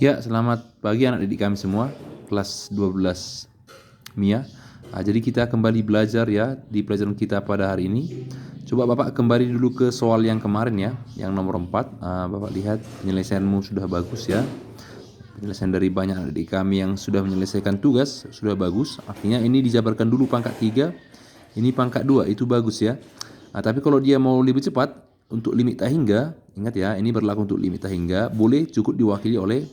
Ya, selamat pagi anak didik kami semua, kelas 12 MIA. Jadi kita kembali belajar ya di pelajaran kita pada hari ini. Coba Bapak kembali dulu ke soal yang kemarin ya, yang nomor 4. Bapak lihat penyelesaianmu sudah bagus ya. Penyelesaian dari banyak anak didik kami yang sudah menyelesaikan tugas, sudah bagus. Artinya ini dijabarkan dulu pangkat 3, ini pangkat 2, itu bagus ya. Tapi kalau dia mau lebih cepat, untuk limit tak hingga, ingat ya, ini berlaku untuk limit tak hingga, boleh cukup diwakili oleh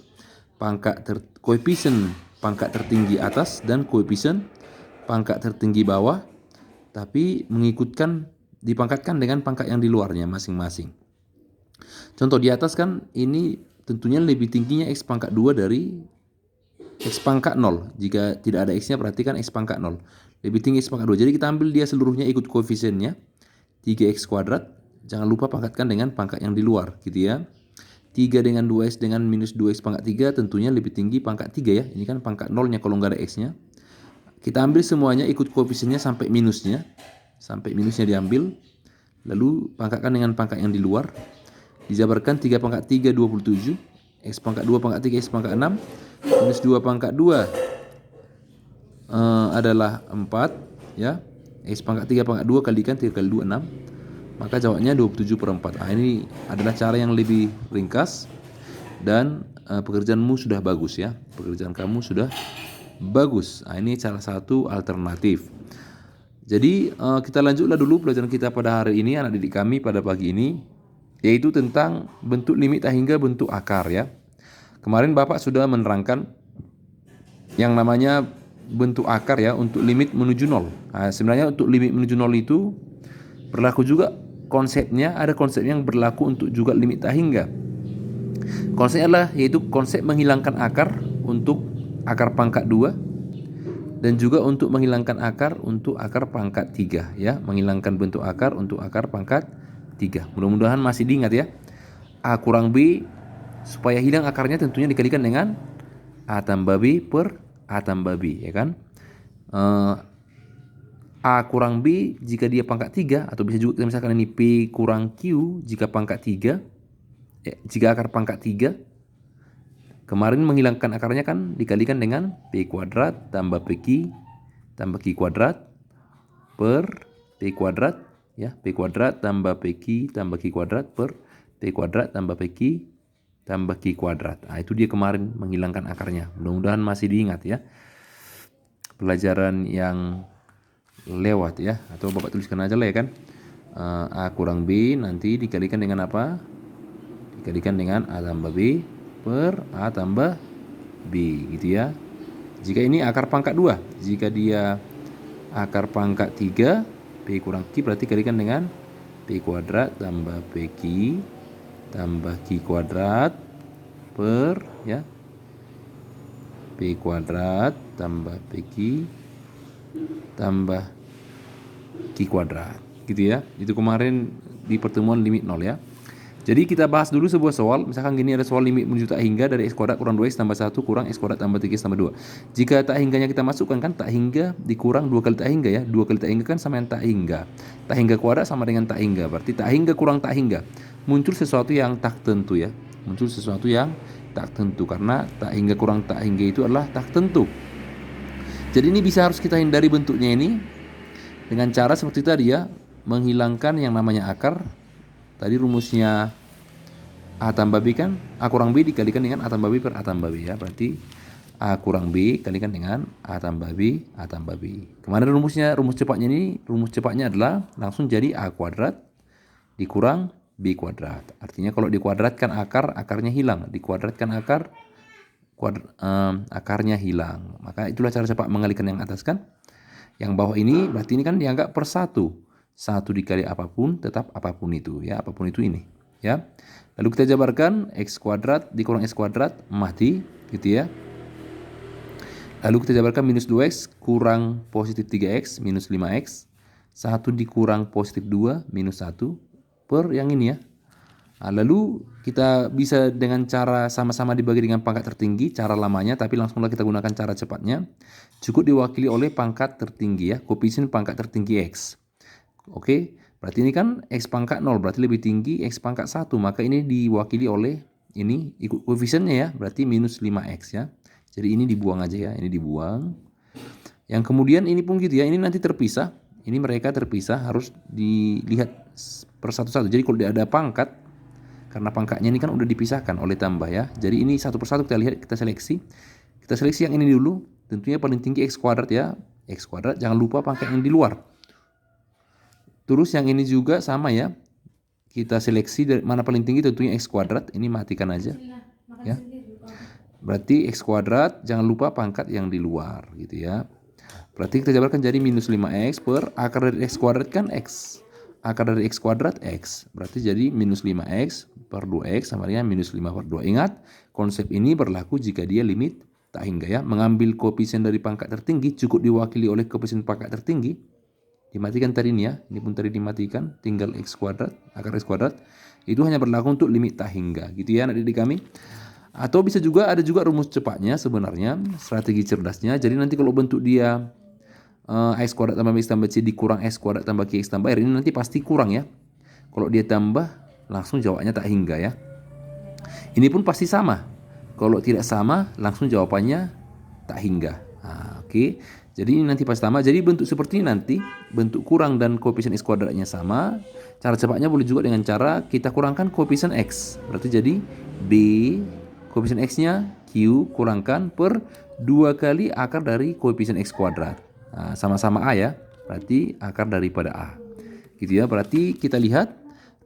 koefisien pangkat tertinggi atas dan koefisien pangkat tertinggi bawah, tapi dipangkatkan dengan pangkat yang di luarnya masing-masing. Contoh di atas kan ini tentunya lebih tingginya x pangkat 2 dari x pangkat 0. Jika tidak ada x-nya berarti kan x pangkat 0. Lebih tinggi x pangkat 2. Jadi kita ambil dia seluruhnya ikut koefisiennya 3x kuadrat. Jangan lupa pangkatkan dengan pangkat yang di luar gitu ya. 3 dengan 2x dengan minus 2x pangkat 3 tentunya lebih tinggi pangkat 3 ya. Ini kan pangkat 0-nya kalau nggak ada x-nya. Kita ambil semuanya ikut koefisiennya sampai minusnya. Sampai minusnya diambil. Lalu pangkatkan dengan pangkat yang di luar. Dijabarkan 3 pangkat 3 27. X pangkat 2 pangkat 3 x pangkat 6. Minus 2 pangkat 2 adalah 4 ya. X pangkat 3 pangkat 2 kalikan 3 kali 2 6. Maka jawabnya 27/4. Ini adalah cara yang lebih ringkas dan pekerjaanmu sudah bagus ya. Pekerjaan kamu sudah bagus. Ini salah satu alternatif. Jadi kita lanjutlah dulu pelajaran kita pada hari ini anak didik kami pada pagi ini, yaitu tentang bentuk limit tak hingga bentuk akar ya. Kemarin Bapak sudah menerangkan yang namanya bentuk akar ya untuk limit menuju 0. Sebenarnya untuk limit menuju 0 itu berlaku juga konsepnya, ada konsep yang berlaku untuk juga limit tak hingga. Konsepnya adalah yaitu konsep menghilangkan akar untuk akar pangkat 2 dan juga untuk menghilangkan akar untuk akar pangkat 3 ya, menghilangkan bentuk akar untuk akar pangkat 3. Mudah-mudahan masih diingat ya. A kurang B, supaya hilang akarnya tentunya dikalikan dengan A tambah B per A tambah B ya kan. A kurang B jika dia pangkat 3, atau bisa juga kita misalkan ini P kurang Q jika pangkat 3, jika akar pangkat 3. Kemarin menghilangkan akarnya kan dikalikan dengan P kuadrat tambah PQ tambah Q kuadrat per P kuadrat ya, P kuadrat tambah PQ tambah Q kuadrat per P kuadrat tambah PQ tambah Q kuadrat. Itu dia kemarin menghilangkan akarnya. Mudah-mudahan masih diingat ya. Pelajaran yang lewat ya, atau Bapak tuliskan aja lah ya kan. A kurang B nanti dikalikan dengan apa? Dikalikan dengan A tambah B per A tambah B gitu ya. Jika ini akar pangkat 2, jika dia akar pangkat 3, P kurang Q berarti kalikan dengan P kuadrat tambah PQ tambah Q kuadrat per ya P kuadrat tambah PQ tambah Q kuadrat gitu ya. Itu kemarin di pertemuan limit 0 ya. Jadi kita bahas dulu sebuah soal. Misalkan gini, ada soal limit menuju tak hingga dari x kuadrat kurang 2x tambah 1 kurang x kuadrat tambah 3x tambah 2. Jika tak hingganya kita masukkan kan tak hingga dikurang 2 kali tak hingga ya. 2 kali tak hingga kan sama yang tak hingga. Tak hingga kuadrat sama dengan tak hingga. Berarti tak hingga kurang tak hingga. Muncul sesuatu yang tak tentu ya. Muncul sesuatu yang tak tentu karena tak hingga kurang tak hingga itu adalah tak tentu. Jadi ini bisa harus kita hindari bentuknya ini dengan cara seperti tadi ya, menghilangkan yang namanya akar. Tadi rumusnya A tambah B kan, A kurang B dikalikan dengan A tambah B per A tambah B ya. Berarti A kurang B kalikan dengan A tambah B, A tambah B. Kemarin rumus cepatnya adalah langsung jadi A kuadrat dikurang B kuadrat. Artinya kalau dikuadratkan akar, akarnya hilang. Dikuadratkan akar, akarnya hilang. Maka itulah cara cepat mengalihkan yang atas kan. Yang bawah ini berarti ini kan dianggap per 1. 1 dikali apapun tetap apapun itu ya, apapun itu ini ya. Lalu kita jabarkan x kuadrat dikurang x kuadrat mati gitu ya. Lalu kita jabarkan minus 2x kurang positif 3x minus 5x. 1 dikurang positif 2 minus 1 per yang ini ya. Lalu kita bisa dengan cara sama-sama dibagi dengan pangkat tertinggi, cara lamanya, tapi langsunglah kita gunakan cara cepatnya. Cukup diwakili oleh pangkat tertinggi ya, koefisien pangkat tertinggi x. Oke, berarti ini kan x pangkat 0, berarti lebih tinggi x pangkat 1, maka ini diwakili oleh ini ikut koefisiennya ya, berarti minus 5x ya. Jadi ini dibuang aja ya, ini dibuang. Yang kemudian ini pun gitu ya, ini nanti terpisah. Ini mereka terpisah, harus dilihat per satu-satu. Jadi kalau dia ada pangkat, karena pangkatnya ini kan udah dipisahkan oleh tambah ya. Jadi ini satu persatu kita lihat, kita seleksi. Kita seleksi yang ini dulu, tentunya paling tinggi x kuadrat ya. X kuadrat, jangan lupa pangkat yang di luar. Terus yang ini juga sama ya. Kita seleksi dari mana paling tinggi, tentunya x kuadrat. Ini matikan aja ya. Berarti x kuadrat, jangan lupa pangkat yang di luar gitu ya. Berarti kita jabarkan jadi minus 5x per akar dari x kuadrat kan x. Akar dari x kuadrat x. Berarti jadi minus 5x per 2x sama dengan minus 5 per 2. Ingat, konsep ini berlaku jika dia limit tak hingga ya. Mengambil koefisien dari pangkat tertinggi cukup diwakili oleh koefisien pangkat tertinggi. Dimatikan tadi ini ya. Ini pun tadi dimatikan. Tinggal x kuadrat, akar x kuadrat. Itu hanya berlaku untuk limit tak hingga. Gitu ya adik-adik kami. Atau bisa juga ada juga rumus cepatnya sebenarnya. Strategi cerdasnya. Jadi nanti kalau bentuk dia x kuadrat tambah x tambah c dikurang x kuadrat tambah x tambah r, ini nanti pasti kurang ya. Kalau dia tambah langsung jawabnya tak hingga ya. Ini pun pasti sama. Kalau tidak sama langsung jawabannya tak hingga. Oke. Jadi ini nanti pasti sama. Jadi bentuk seperti ini nanti, bentuk kurang dan koefisien x kuadratnya sama. Cara cepatnya boleh juga dengan cara kita kurangkan koefisien x. Berarti jadi b koefisien x-nya q kurangkan per 2 kali akar dari koefisien x kuadrat. Nah, sama-sama A ya, berarti akar daripada A. Gitu ya, berarti kita lihat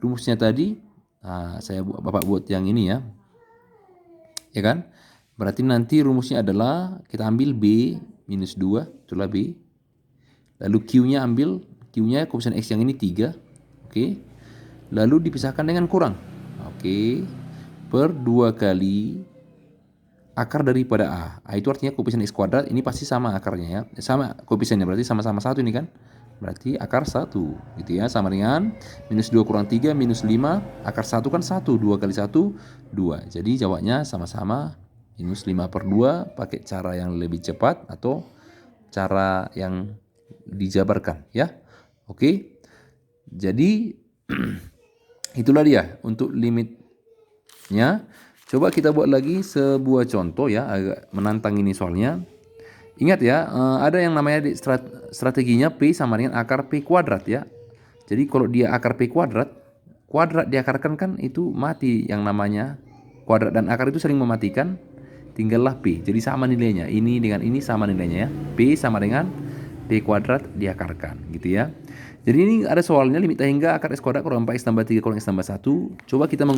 rumusnya tadi. Nah, Bapak buat yang ini ya. Ya kan? Berarti nanti rumusnya adalah kita ambil B minus 2, itulah B. Lalu Q-nya ambil, Q-nya koefisien X yang ini 3. Oke. Lalu dipisahkan dengan kurang. Oke. Per 2 kali akar daripada A. Itu artinya koefisien X kuadrat ini pasti sama akarnya ya. Sama koefisiennya, berarti sama-sama 1 ini kan. Berarti akar 1 gitu ya. Sama dengan minus 2 kurang 3 minus 5. Akar 1 kan 1. 2 kali 1 2. Jadi jawabnya sama-sama minus 5 per 2. Pakai cara yang lebih cepat atau cara yang dijabarkan ya. Oke. Jadi itulah dia untuk limitnya. Coba kita buat lagi sebuah contoh ya, agak menantang ini soalnya. Ingat ya, ada yang namanya strateginya P sama dengan akar P kuadrat ya. Jadi kalau dia akar P kuadrat, kuadrat diakarkan kan itu mati yang namanya kuadrat dan akar itu sering mematikan, tinggallah P. Jadi sama nilainya, ini dengan ini sama nilainya ya. P sama dengan P kuadrat diakarkan gitu ya. Jadi ini ada soalnya limit tak hingga akar x kuadrat kurang 4x tambah 3 kurang x tambah 1. Coba kita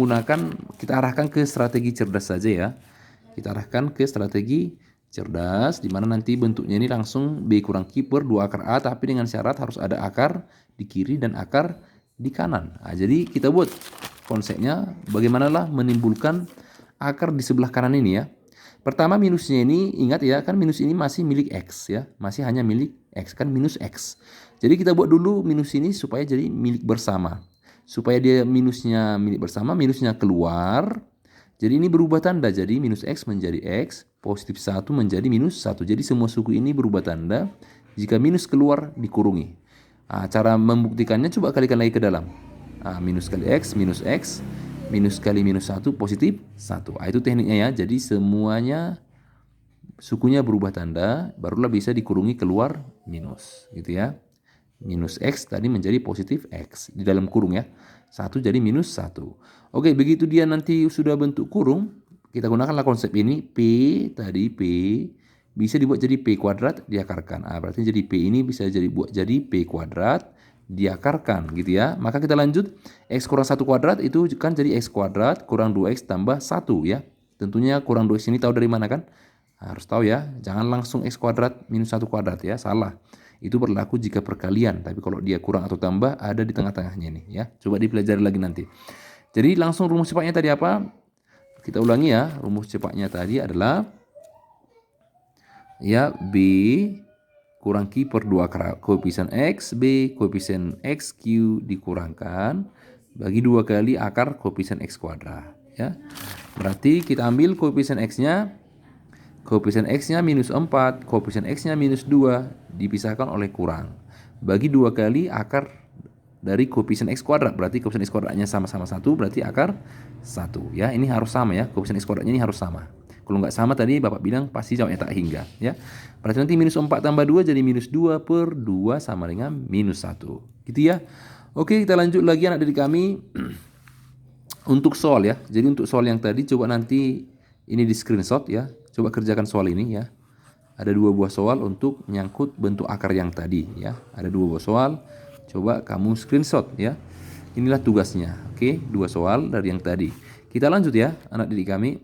arahkan ke strategi cerdas saja ya. Kita arahkan ke strategi cerdas, di mana nanti bentuknya ini langsung B kurang Q per 2 akar A, tapi dengan syarat harus ada akar di kiri dan akar di kanan. Nah, jadi kita buat konsepnya bagaimanalah menimbulkan akar di sebelah kanan ini ya. Pertama minusnya ini, ingat ya, kan minus ini masih milik X ya. Masih hanya milik X, kan minus X. Jadi kita buat dulu minus ini supaya jadi milik bersama. Supaya dia minusnya milik bersama, minusnya keluar. Jadi ini berubah tanda, jadi minus X menjadi X, positif 1 menjadi minus 1. Jadi semua suku ini berubah tanda. Jika minus keluar, dikurungi. Nah, cara membuktikannya coba kalikan lagi ke dalam. Nah, minus kali X, minus kali minus 1 positif 1. Itu tekniknya ya. Jadi semuanya sukunya berubah tanda, barulah bisa dikurungi keluar minus gitu ya. Minus X tadi menjadi positif X di dalam kurung ya. 1 jadi minus 1. Oke, begitu dia nanti sudah bentuk kurung, kita gunakanlah konsep ini. P tadi P bisa dibuat jadi P kuadrat diakarkan. Berarti jadi P ini bisa dibuat jadi P kuadrat diakarkan gitu ya. Maka kita lanjut, X kurang 1 kuadrat itu kan jadi X kuadrat kurang 2X tambah 1 ya. Tentunya kurang 2X ini tahu dari mana kan? Harus tahu ya, jangan langsung X kuadrat minus 1 kuadrat ya, salah. Itu berlaku jika perkalian, tapi kalau dia kurang atau tambah ada di tengah-tengahnya nih ya. Coba dipelajari lagi nanti. Jadi langsung rumus cepatnya tadi apa? Kita ulangi ya, rumus cepatnya tadi adalah ya B kurang Q per 2 akar koefisien X, B koefisien XQ dikurangkan bagi 2 kali akar koefisien X kuadrat ya. Berarti kita ambil koefisien X-nya, minus 4, koefisien X-nya minus 2, dipisahkan oleh kurang. Bagi 2 kali akar dari koefisien X kuadrat. Berarti koefisien X kuadratnya sama-sama 1, berarti akar 1. Ya, ini harus sama ya. Koefisien X kuadratnya ini harus sama. Kalau nggak sama tadi Bapak bilang pasti jawabnya tak hingga. Ya. Berarti nanti minus 4 tambah 2 jadi minus 2 per 2 sama dengan minus 1. Gitu ya. Oke, kita lanjut lagi anak didik kami. Untuk soal ya. Jadi untuk soal yang tadi coba nanti ini di screenshot ya. Coba kerjakan soal ini ya. Ada 2 buah soal untuk menyangkut bentuk akar yang tadi ya. Ada 2 buah soal. Coba kamu screenshot ya. Inilah tugasnya. Oke, 2 soal dari yang tadi. Kita lanjut ya, anak didik kami.